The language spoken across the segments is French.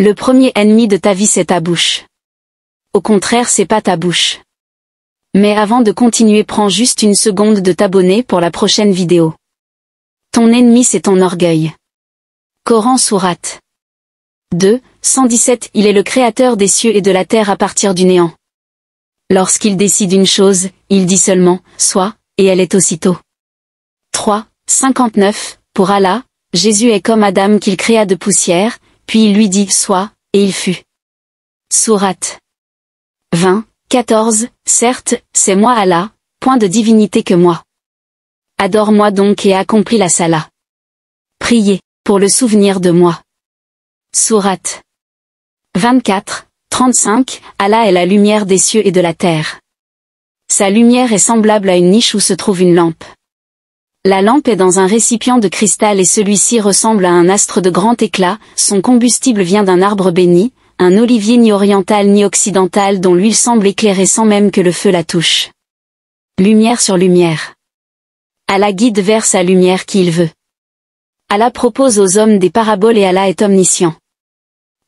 Le premier ennemi de ta vie c'est ta bouche. Au contraire c'est pas ta bouche. Mais avant de continuer prends juste une seconde de t'abonner pour la prochaine vidéo. Ton ennemi c'est ton orgueil. Coran sourate 2, 117 Il est le créateur des cieux et de la terre à partir du néant. Lorsqu'il décide une chose, il dit seulement « Sois » et elle est aussitôt. 3, 59 Pour Allah, Jésus est comme Adam qu'il créa de poussière, puis il lui dit « Sois » et il fut. Sourate 20, 14 Certes, c'est moi Allah, point de divinité que moi. Adore-moi donc et accomplis la salat. Priez, pour le souvenir de moi. Sourate 24, 35 Allah est la lumière des cieux et de la terre. Sa lumière est semblable à une niche où se trouve une lampe. La lampe est dans un récipient de cristal et celui-ci ressemble à un astre de grand éclat, son combustible vient d'un arbre béni, un olivier ni oriental ni occidental dont l'huile semble éclairer sans même que le feu la touche. Lumière sur lumière. Allah guide vers sa lumière qui il veut. Allah propose aux hommes des paraboles et Allah est omniscient.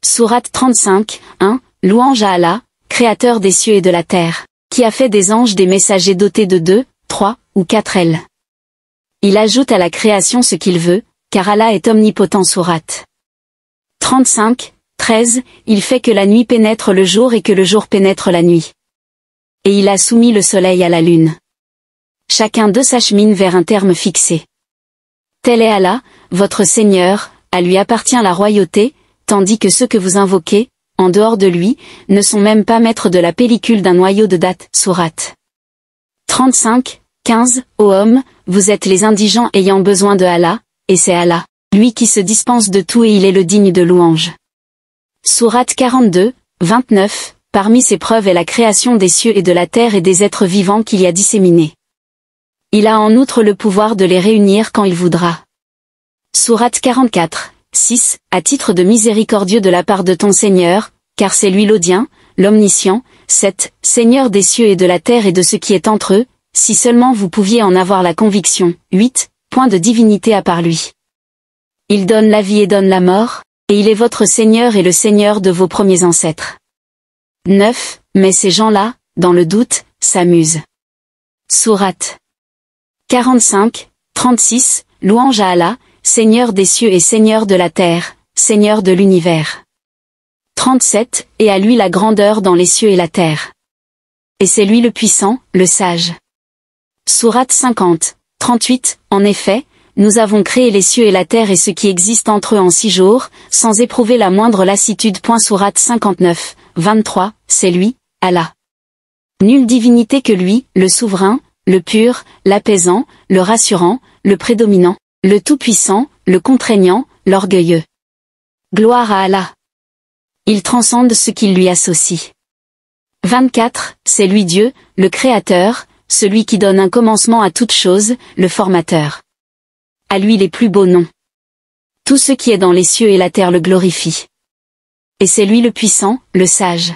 Sourate 35, 1, Louange à Allah, créateur des cieux et de la terre, qui a fait des anges des messagers dotés de 2, 3 ou 4 ailes. Il ajoute à la création ce qu'il veut, car Allah est omnipotent. Sourate 35, 13 Il fait que la nuit pénètre le jour et que le jour pénètre la nuit. Et il a soumis le soleil à la lune. Chacun d'eux s'achemine vers un terme fixé. Tel est Allah, votre Seigneur, à lui appartient la royauté, tandis que ceux que vous invoquez, en dehors de lui, ne sont même pas maîtres de la pellicule d'un noyau de date. Sourate 35, 15 Ô homme, vous êtes les indigents ayant besoin de Allah, et c'est Allah, lui qui se dispense de tout et il est le digne de louange. Sourate 42, 29 Parmi ses preuves est la création des cieux et de la terre et des êtres vivants qu'il y a disséminés. Il a en outre le pouvoir de les réunir quand il voudra. Sourate 44, 6 À titre de miséricordieux de la part de ton Seigneur, car c'est lui l'audient, l'omniscient. 7 Seigneur des cieux et de la terre et de ce qui est entre eux, si seulement vous pouviez en avoir la conviction. 8 Point de divinité à part lui. Il donne la vie et donne la mort, et il est votre Seigneur et le Seigneur de vos premiers ancêtres. 9 Mais ces gens-là, dans le doute, s'amusent. Sourate 45, 36 Louange à Allah, Seigneur des cieux et Seigneur de la terre, Seigneur de l'univers. 37 Et à lui la grandeur dans les cieux et la terre. Et c'est lui le puissant, le sage. Sourate 50, 38 En effet, nous avons créé les cieux et la terre et ce qui existe entre eux en 6 jours, sans éprouver la moindre lassitude. Sourate 59, 23 C'est lui, Allah. Nulle divinité que lui, le souverain, le pur, l'apaisant, le rassurant, le prédominant, le tout-puissant, le contraignant, l'orgueilleux. Gloire à Allah. Il transcende ce qu'il lui associe. 24 C'est lui Dieu, le Créateur, celui qui donne un commencement à toute chose, le Formateur. À lui les plus beaux noms. Tout ce qui est dans les cieux et la terre le glorifie. Et c'est lui le puissant, le sage.